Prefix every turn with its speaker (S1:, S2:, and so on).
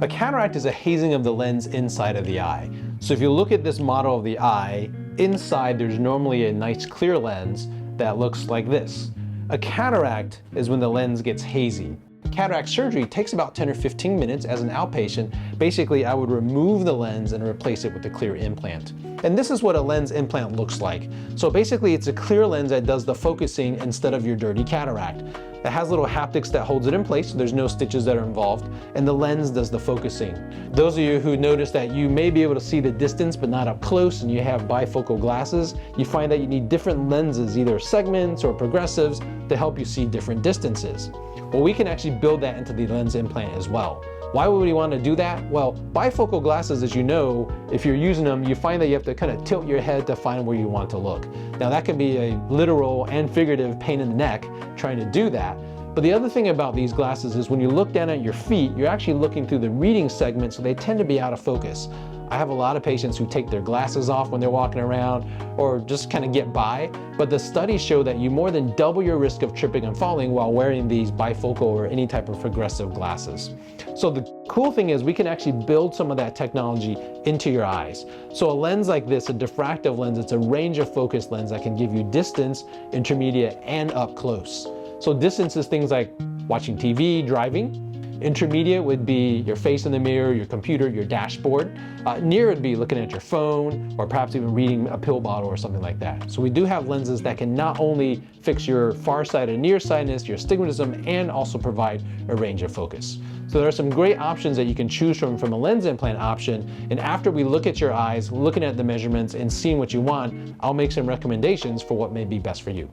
S1: A cataract is a hazing of the lens inside of the eye. So if you look at this model of the eye, inside there's normally a nice clear lens that looks like this. A cataract is when the lens gets hazy. Cataract surgery takes about 10 or 15 minutes as an outpatient. Basically, I would remove the lens and replace it with a clear implant. And this is what a lens implant looks like. So basically, it's a clear lens that does the focusing instead of your dirty cataract. It has little haptics that holds it in place, so there's no stitches that are involved, and the lens does the focusing. Those of you who notice that you may be able to see the distance but not up close and you have bifocal glasses, you find that you need different lenses, either segments or progressives, to help you see different distances. Well, we can actually build that into the lens implant as well. Why would we want to do that? Well, bifocal glasses, as you know, if you're using them, you find that you have to kind of tilt your head to find where you want to look. Now that can be a literal and figurative pain in the neck trying to do that. But the other thing about these glasses is when you look down at your feet, you're actually looking through the reading segment, so they tend to be out of focus. I have a lot of patients who take their glasses off when they're walking around or just kind of get by, but the studies show that you more than double your risk of tripping and falling while wearing these bifocal or any type of progressive glasses. So the cool thing is we can actually build some of that technology into your eyes. So a lens like this, a diffractive lens, it's a range of focus lens that can give you distance, intermediate, and up close. So distance is things like watching TV, driving. Intermediate would be your face in the mirror, your computer, your dashboard. Near would be looking at your phone or perhaps even reading a pill bottle or something like that. So we do have lenses that can not only fix your farsighted and nearsightedness, your astigmatism, and also provide a range of focus. So there are some great options that you can choose from a lens implant option. And after we look at your eyes, looking at the measurements and seeing what you want, I'll make some recommendations for what may be best for you.